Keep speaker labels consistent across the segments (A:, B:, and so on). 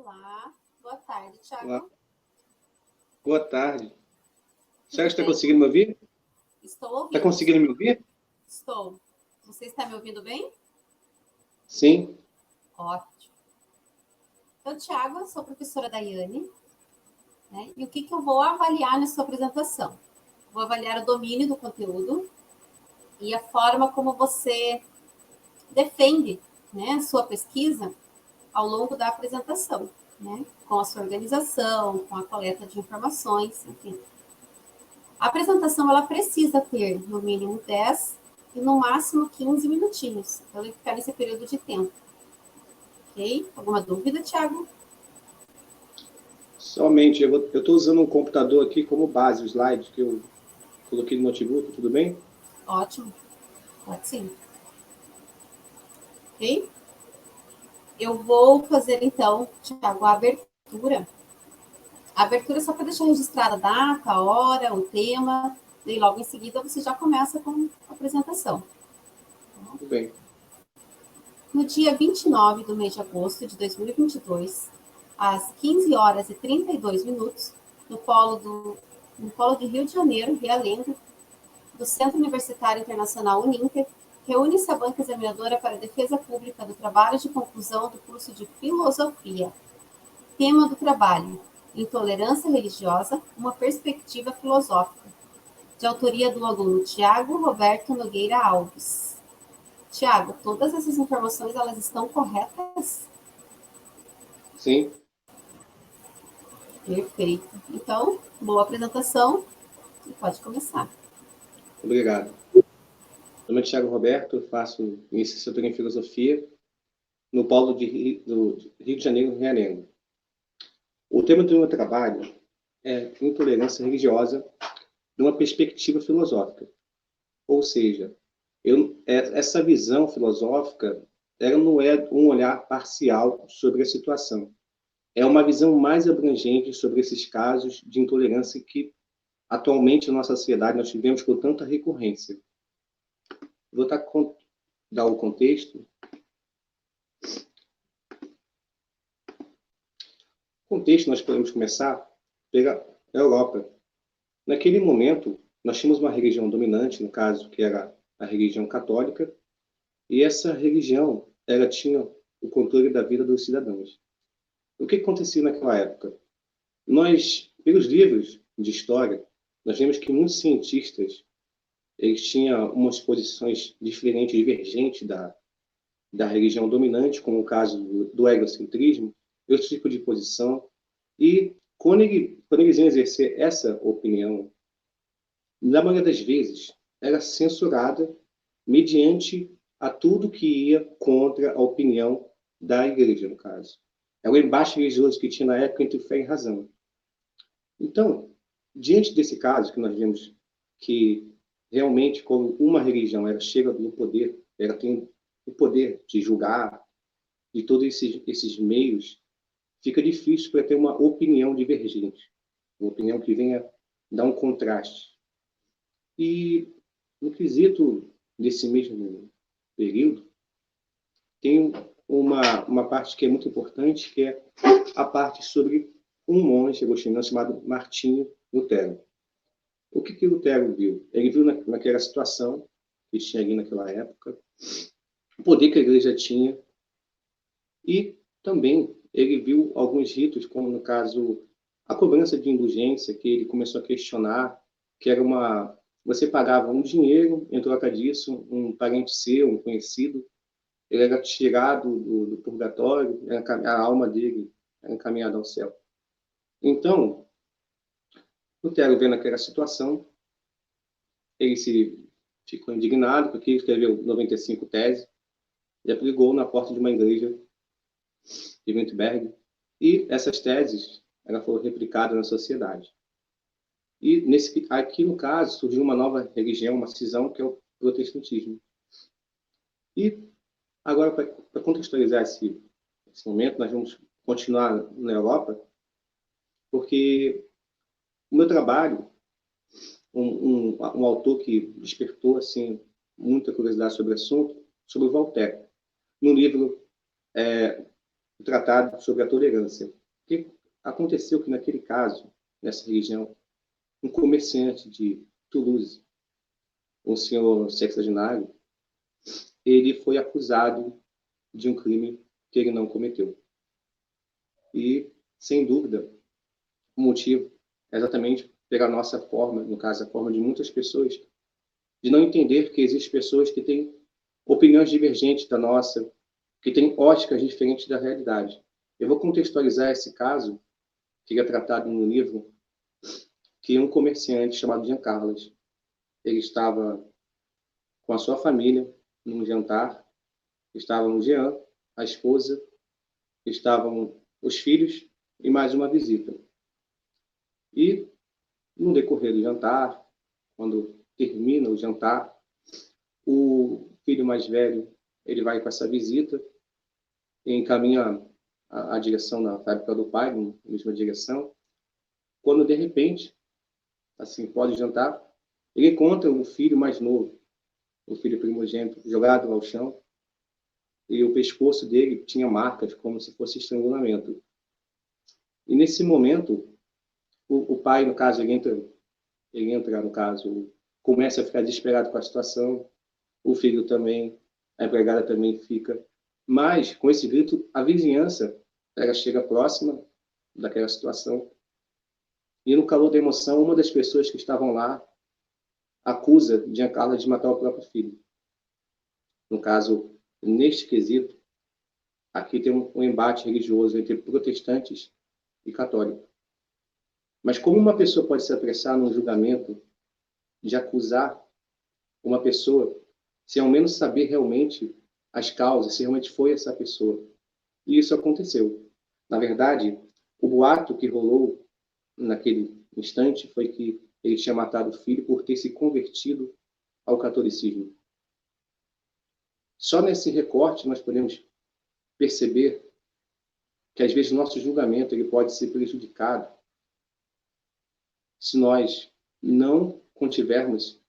A: Olá, boa tarde,
B: Olá.
A: Thiago.
B: Boa tarde. Você
A: Tudo
B: está
A: bem?
B: conseguindo me ouvir?
A: Estou
B: Está
A: ouvindo.
B: conseguindo me ouvir?
A: Estou. Você está me ouvindo bem?
B: Sim.
A: Ótimo. Então, Thiago, eu sou a professora Daiane, né? E o que eu vou avaliar na sua apresentação? Vou avaliar o domínio do conteúdo e a forma como você defende, né, a sua pesquisa ao longo da apresentação, né? Com a sua organização, com a coleta de informações, enfim. A apresentação ela precisa ter no mínimo 10 e no máximo 15 minutinhos. Então, ele ficar nesse período de tempo. Ok? Alguma dúvida, Thiago?
B: Somente, eu estou usando um computador aqui como base, o slide que eu coloquei no notebook, tudo bem?
A: Ótimo. Pode sim. Ok? Eu vou fazer, então, Thiago, a abertura. A abertura é só para deixar registrada a data, a hora, o tema. E logo em seguida você já começa com a apresentação.
B: Tudo bem.
A: No dia 29 do mês de agosto de 2022, às 15 horas e 32 minutos, no polo de Rio de Janeiro, Realengo, do Centro Universitário Internacional Uninter, reúne-se a banca examinadora para a defesa pública do trabalho de conclusão do curso de Filosofia. Tema do trabalho: Intolerância religiosa, uma perspectiva filosófica, de autoria do aluno Tiago Roberto Nogueira Alves. Tiago, todas essas informações elas estão corretas?
B: Sim.
A: Perfeito. Então, boa apresentação e pode começar.
B: Obrigado. Meu nome é Thiago Roberto, eu faço licenciatura em Filosofia no Polo do Rio de Janeiro, Realengo. O tema do meu trabalho é intolerância religiosa de uma perspectiva filosófica. Ou seja, essa visão filosófica ela não é um olhar parcial sobre a situação. É uma visão mais abrangente sobre esses casos de intolerância que, atualmente, na nossa sociedade, nós tivemos com tanta recorrência. Vou dar o contexto. O contexto, nós podemos começar pela Europa. Naquele momento, nós tínhamos uma religião dominante, no caso, que era a religião católica, e essa religião ela tinha o controle da vida dos cidadãos. O que acontecia naquela época? Nós, pelos livros de história, nós vemos que muitos cientistas eles tinham umas posições diferentes, divergentes da religião dominante, como o caso do egocentrismo, outro tipo de posição. E quando eles iam exercer essa opinião, na maioria das vezes, era censurada mediante a tudo que ia contra a opinião da igreja, no caso. É o embate religioso que tinha na época entre fé e razão. Então, diante desse caso que nós vemos que realmente quando uma religião ela chega no poder, ela tem o poder de julgar, de todos esses meios, fica difícil para ter uma opinião divergente, uma opinião que venha dar um contraste. E no quesito desse mesmo período, tem uma parte que é muito importante, que é a parte sobre um monge agostiniano chamado Martinho Lutero. O que Lutero viu? Ele viu naquela situação que tinha ali naquela época, o poder que a igreja tinha, e também ele viu alguns ritos, como no caso a cobrança de indulgência, que ele começou a questionar, que era você pagava um dinheiro, em troca disso, um parente seu, um conhecido, ele era tirado do purgatório, a alma dele era encaminhada ao céu. Então, Lutero, vendo aquela situação, ele ficou indignado, porque ele escreveu 95 teses, e aplicou na porta de uma igreja de Wittenberg, e essas teses elas foram replicadas na sociedade. E aqui, no caso, surgiu uma nova religião, uma cisão, que é o protestantismo. E agora, para contextualizar esse momento, nós vamos continuar na Europa, porque o meu trabalho, um autor que despertou assim muita curiosidade sobre o assunto, sobre o Voltaire. No livro o tratado sobre a tolerância. Porque aconteceu que, naquele caso, nessa região, um comerciante de Toulouse, um senhor sexagenário, ele foi acusado de um crime que ele não cometeu. E, sem dúvida, o motivo é exatamente pela nossa forma, no caso, a forma de muitas pessoas, de não entender que existem pessoas que têm opiniões divergentes da nossa, que têm óticas diferentes da realidade. Eu vou contextualizar esse caso, que é tratado no livro, que um comerciante chamado Jean Carlos, ele estava com a sua família num jantar, estavam o Jean, a esposa, estavam os filhos e mais uma visita. E, no decorrer do jantar, quando termina o jantar, o filho mais velho ele vai para essa visita e encaminha a direção na fábrica do pai, na mesma direção, quando, de repente, assim, pode jantar, ele encontra o filho mais novo, o filho primogênito, jogado ao chão, e o pescoço dele tinha marcas como se fosse estrangulamento. E nesse momento, o pai, no caso, ele entra, no caso, começa a ficar desesperado com a situação, o filho também, a empregada também fica. Mas, com esse grito, a vizinhança ela chega próxima daquela situação. E, no calor da emoção, uma das pessoas que estavam lá acusa Giancarlo de matar o próprio filho. No caso, neste quesito, aqui tem um embate religioso entre protestantes e católicos. Mas como uma pessoa pode se apressar num julgamento de acusar uma pessoa sem ao menos saber realmente as causas, se realmente foi essa pessoa? E isso aconteceu. Na verdade, o boato que rolou naquele instante foi que ele tinha matado o filho por ter se convertido ao catolicismo. Só nesse recorte nós podemos perceber que às vezes o nosso julgamento ele pode ser prejudicado se nós não contivermos,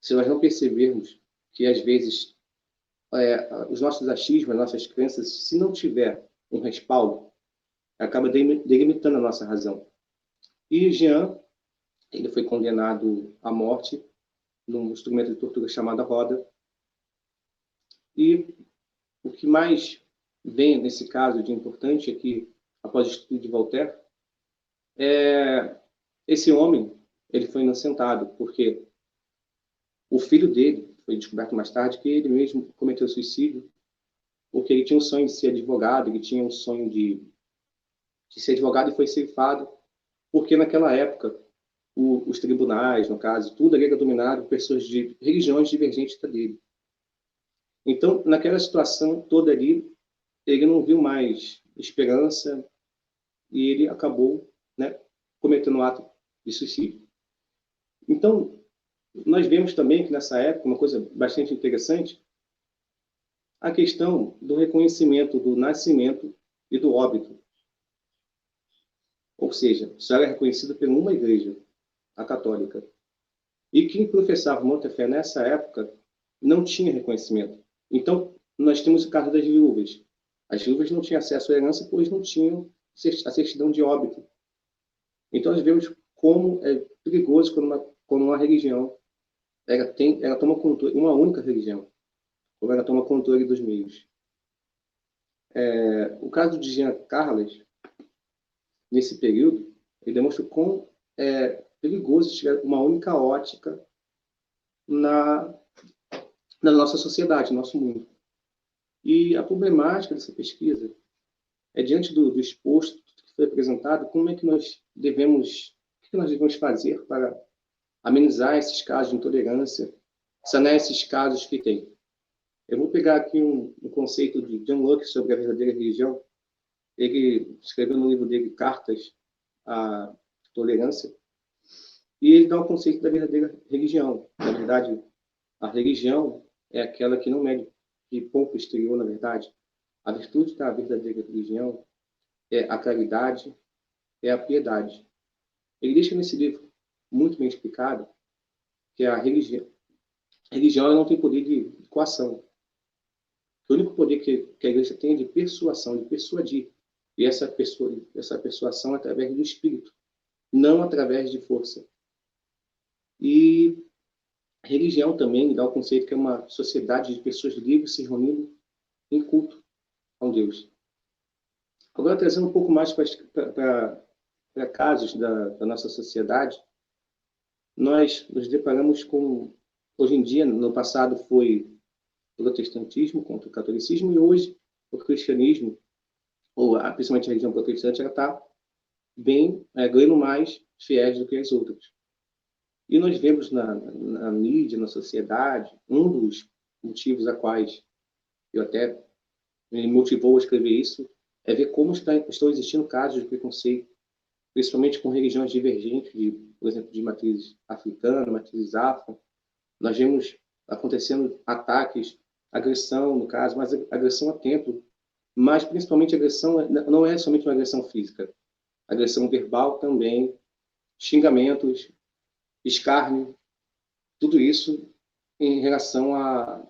B: se nós não percebermos que às vezes os nossos achismos, as nossas crenças, se não tiver um respaldo, acaba delimitando a nossa razão. E Jean, ele foi condenado à morte num instrumento de tortura chamado roda. E o que mais vem nesse caso de importante é que, após o estudo de Voltaire, esse homem ele foi inocentado, porque o filho dele foi descoberto mais tarde que ele mesmo cometeu suicídio, porque ele tinha um sonho de ser advogado, ele tinha um sonho de ser advogado e foi ceifado, porque naquela época os tribunais, no caso, tudo ali era dominado por pessoas de religiões divergentes da dele. Então, naquela situação toda ali, ele não viu mais esperança e ele acabou, né, cometendo um ato de suicídio. Então, nós vemos também que nessa época, uma coisa bastante interessante, a questão do reconhecimento do nascimento e do óbito. Ou seja, isso era reconhecido por uma igreja, a católica. E quem professava muita fé nessa época não tinha reconhecimento. Então, nós temos o caso das viúvas. As viúvas não tinham acesso à herança, pois não tinham a certidão de óbito. Então, nós vemos como é perigoso quando uma religião ela toma controle, uma única religião, quando ela toma controle dos meios. O caso de Jean Carlos, nesse período, ele demonstra quão perigoso tiver uma única ótica na nossa sociedade, no nosso mundo. E a problemática dessa pesquisa é, diante do exposto que foi apresentado, como é que nós devemos, o que nós devemos fazer para amenizar esses casos de intolerância, sanar esses casos que tem. Eu vou pegar aqui um conceito de John Locke sobre a verdadeira religião. Ele escreveu no livro dele Cartas à Tolerância, e ele dá o conceito da verdadeira religião. Na verdade, a religião é aquela que não mede de pouco exterior, na verdade. A virtude da verdadeira religião é a caridade, é a piedade. Ele deixa nesse livro muito bem explicado que a religião ela não tem poder de coação. O único poder que a igreja tem é de persuasão, de persuadir. E essa persuasão é através do Espírito, não através de força. E religião também dá o conceito que é uma sociedade de pessoas livres se reunindo em culto a um Deus. Agora, trazendo um pouco mais para casos da nossa sociedade, nós nos deparamos com, hoje em dia, no passado foi o protestantismo contra o catolicismo, e hoje o cristianismo, ou principalmente a religião protestante, ela está bem, ganhando mais fiéis do que as outras. E nós vemos na mídia, na sociedade, um dos motivos a quais eu até me motivou a escrever isso, é ver como estão existindo casos de preconceito, principalmente com religiões divergentes, por exemplo, de matrizes africanas, matrizes afro. Nós vemos acontecendo ataques, agressão, no caso, mas agressão a templo, mas principalmente agressão não é somente uma agressão física, agressão verbal também, xingamentos, escárnio, tudo isso em relação à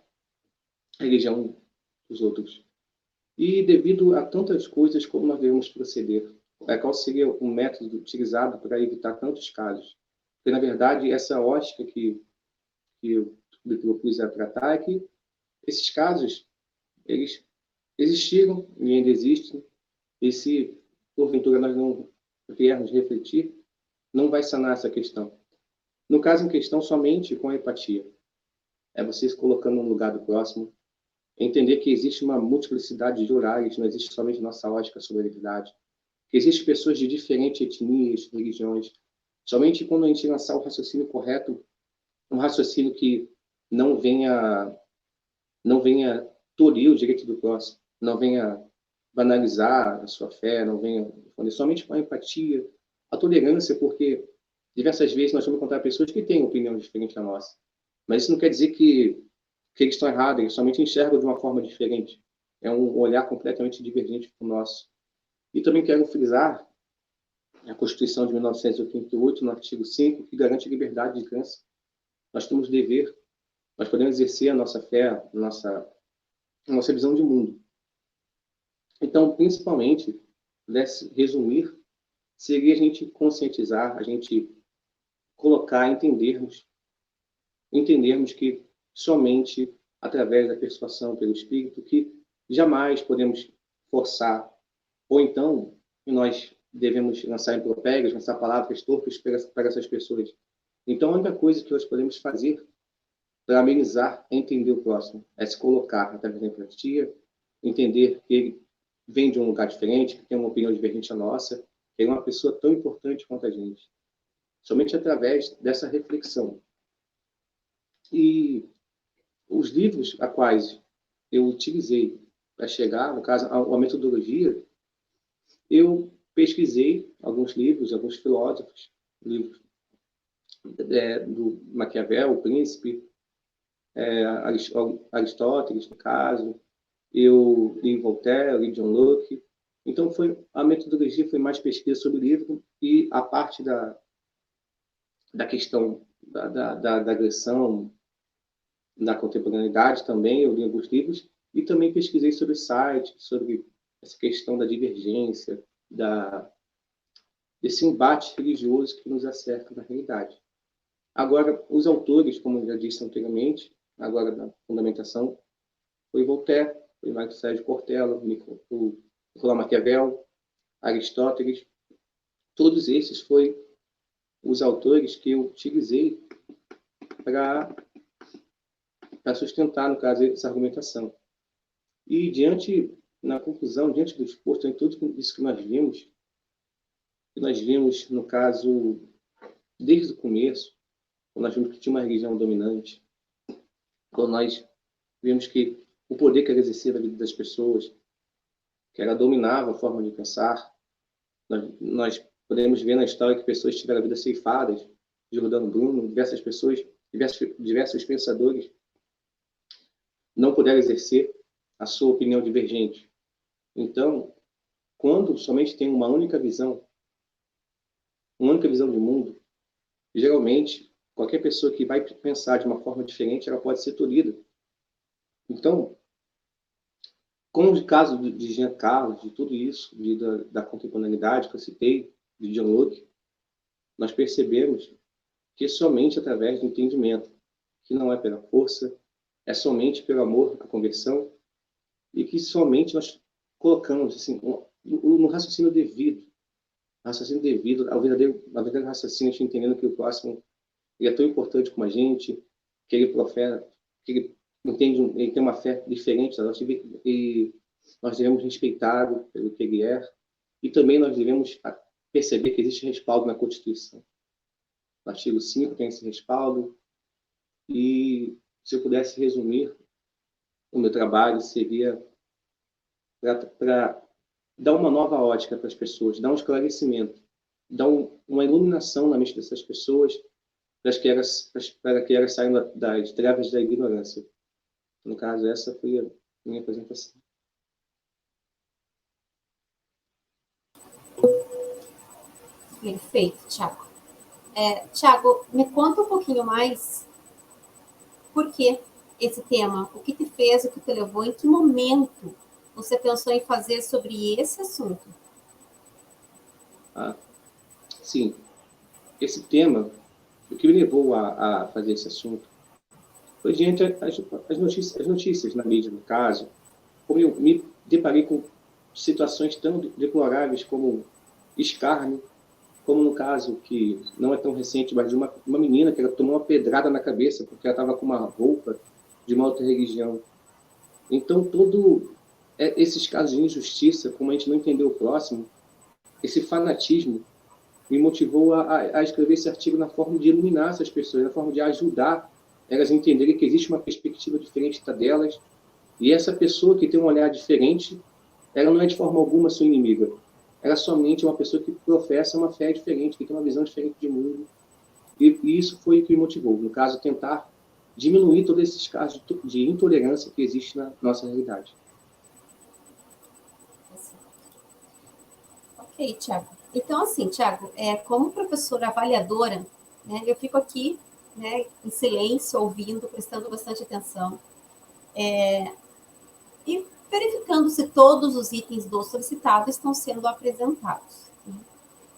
B: religião dos outros. E devido a tantas coisas, como nós devemos proceder? Qual seria o método utilizado para evitar tantos casos? Porque, na verdade, essa ótica que eu me propus a tratar é que esses casos, eles existiram e ainda existem, e se, porventura, nós não viermos refletir, não vai sanar essa questão. No caso em questão, somente com a empatia. É você se colocando no lugar do próximo, entender que existe uma multiplicidade de horários, não existe somente nossa ótica sobre a realidade, que existem pessoas de diferentes etnias, religiões. Somente quando a gente lançar o raciocínio correto, um raciocínio que não venha tolir o direito do próximo, não venha banalizar a sua fé, não venha responder somente com a empatia, a tolerância, porque diversas vezes nós vamos encontrar pessoas que têm opinião diferente da nossa. Mas isso não quer dizer que eles estão errados, eles somente enxergam de uma forma diferente. É um olhar completamente divergente do nosso. E também quero frisar a Constituição de 1988, no artigo 5, que garante a liberdade de crença. Nós temos dever, nós podemos exercer a nossa fé, a nossa visão de mundo. Então, principalmente, pudesse resumir, seria a gente conscientizar, a gente colocar, entendermos que somente através da persuasão pelo Espírito, que jamais podemos forçar, ou então nós devemos lançar impropérios, lançar palavras torpes para essas pessoas. Então, a única coisa que nós podemos fazer para amenizar é entender o próximo, é se colocar através da empatia, entender que ele vem de um lugar diferente, que tem uma opinião divergente à nossa, que ele é uma pessoa tão importante quanto a gente. Somente através dessa reflexão. E os livros a quais eu utilizei para chegar, no caso, a metodologia, eu pesquisei alguns livros, alguns filósofos, livros do Maquiavel, o Príncipe, Aristóteles, no caso, eu li Voltaire, li John Locke. Então, a metodologia foi mais pesquisa sobre o livro e a parte da questão da agressão, da contemporaneidade também, eu li alguns livros, e também pesquisei sobre sites, sobre essa questão da divergência, desse embate religioso que nos acerca na realidade. Agora, os autores, como eu já disse anteriormente, agora na fundamentação, foi Voltaire, foi Marco Sérgio Cortella, o Nicolau Maquiavel, Aristóteles. Todos esses foram os autores que eu utilizei para sustentar, no caso, essa argumentação. E na conclusão, diante do exposto, em tudo isso que nós vimos, no caso, desde o começo, quando nós vimos que tinha uma religião dominante, quando nós vimos que o poder que ela exercia na vida das pessoas, que ela dominava a forma de pensar, nós podemos ver na história que pessoas tiveram a vida ceifadas, Giordano Bruno, diversas pessoas, diversos pensadores, não puderam exercer a sua opinião divergente. Então, quando somente tem uma única visão de mundo, geralmente, qualquer pessoa que vai pensar de uma forma diferente, ela pode ser tolhida. Então, Com o caso de Jean Carlos, de tudo isso, da contemporaneidade que eu citei, de John Locke, nós percebemos que somente através do entendimento, que não é pela força, é somente pelo amor, a conversão, e que somente nós colocamos assim, no raciocínio devido ao verdadeiro raciocínio, a gente entendendo que o próximo ele é tão importante como a gente, que ele profeta, que ele entende, ele tem uma fé diferente da nossa, e nós devemos respeitá-lo pelo que ele é, e também nós devemos perceber que existe respaldo na Constituição. O artigo 5 tem esse respaldo, e se eu pudesse resumir, o meu trabalho seria para dar uma nova ótica para as pessoas, dar um esclarecimento, dar uma iluminação na mente dessas pessoas, para que elas saiam das trevas da ignorância. No caso, essa foi a minha apresentação.
A: Perfeito, Tiago. Tiago, me conta um pouquinho mais por que esse tema, o que te fez, o que te levou, em que momento você pensou em fazer sobre esse assunto?
B: Sim, esse tema, o que me levou a fazer esse assunto foi diante as notícias na mídia, no caso, como eu me deparei com situações tão deploráveis como escárnio, como no caso que não é tão recente, mas de uma menina que ela tomou uma pedrada na cabeça porque ela estava com uma roupa de uma outra religião. Então, esses casos de injustiça, como a gente não entendeu o próximo, esse fanatismo me motivou a escrever esse artigo na forma de iluminar essas pessoas, na forma de ajudar elas a entenderem que existe uma perspectiva diferente da delas, e essa pessoa que tem um olhar diferente, ela não é de forma alguma sua inimiga. Ela somente é uma pessoa que professa uma fé diferente, que tem uma visão diferente de mundo. E isso foi o que me motivou, no caso, tentar diminuir todos esses casos de intolerância que existe na nossa realidade.
A: Ok, Tiago. Então, assim, Tiago, como professora avaliadora, né, eu fico aqui, né, em silêncio, ouvindo, prestando bastante atenção, e verificando se todos os itens do solicitado estão sendo apresentados. Né?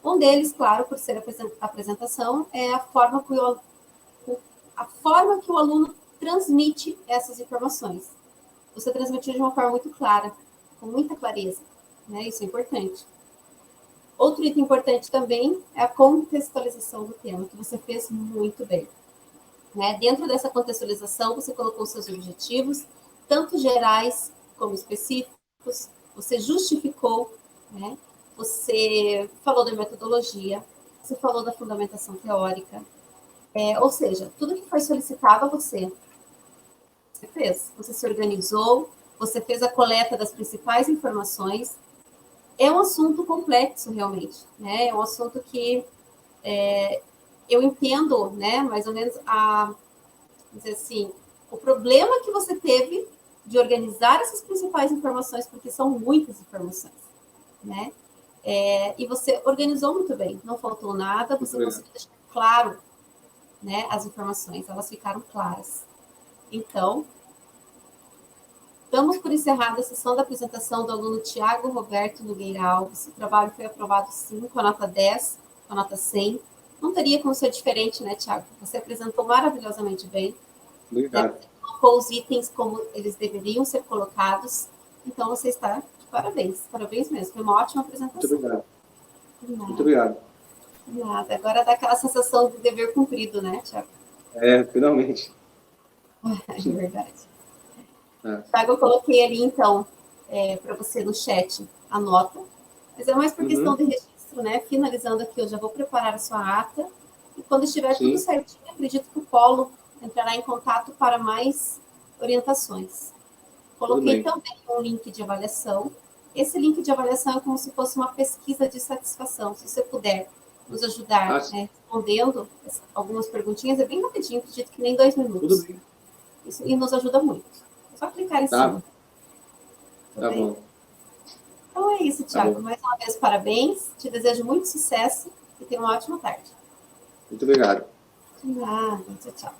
A: Um deles, claro, por ser a apresentação, é a forma que o aluno transmite essas informações. Você transmitiu de uma forma muito clara, com muita clareza, né? Isso é importante. Outro item importante também é a contextualização do tema, que você fez muito bem. Né? Dentro dessa contextualização, você colocou seus objetivos, tanto gerais como específicos, você justificou, né? Você falou da metodologia, você falou da fundamentação teórica, ou seja, tudo que foi solicitado a você fez. Você se organizou, você fez a coleta das principais informações. É um assunto complexo, realmente, né? É um assunto que eu entendo, né, mais ou menos, dizer assim, o problema que você teve de organizar essas principais informações, porque são muitas informações, né? E você organizou muito bem, não faltou nada, você conseguiu deixar claro, né, as informações, elas ficaram claras. Então, damos por encerrada a sessão da apresentação do aluno Tiago Roberto Nogueira Alves. O trabalho foi aprovado, sim, com a nota 10, com a nota 100. Não teria como ser diferente, né, Tiago? Você apresentou maravilhosamente bem.
B: Obrigado.
A: Né? Você colocou os itens como eles deveriam ser colocados. Então, você está de parabéns. Parabéns mesmo. Foi uma ótima apresentação.
B: Muito obrigado. Muito obrigado.
A: De nada. Agora dá aquela sensação de dever cumprido, né, Tiago?
B: Finalmente.
A: É verdade. Tiago, eu coloquei ali, então, para você no chat a nota, mas é mais por questão de registro, né? Finalizando aqui, eu já vou preparar a sua ata, e quando estiver tudo certinho, acredito que o Polo entrará em contato para mais orientações. Coloquei também um link de avaliação. Esse link de avaliação é como se fosse uma pesquisa de satisfação. Se você puder nos ajudar respondendo algumas perguntinhas, é bem rapidinho, acredito que nem 2 minutos.
B: Tudo bem.
A: Isso, e nos ajuda muito. É só clicar em cima.
B: Tá bom.
A: Então é isso, Tiago. Mais uma vez, parabéns. Te desejo muito sucesso e tenha uma ótima tarde.
B: Muito obrigado.
A: De nada. Tchau, tchau.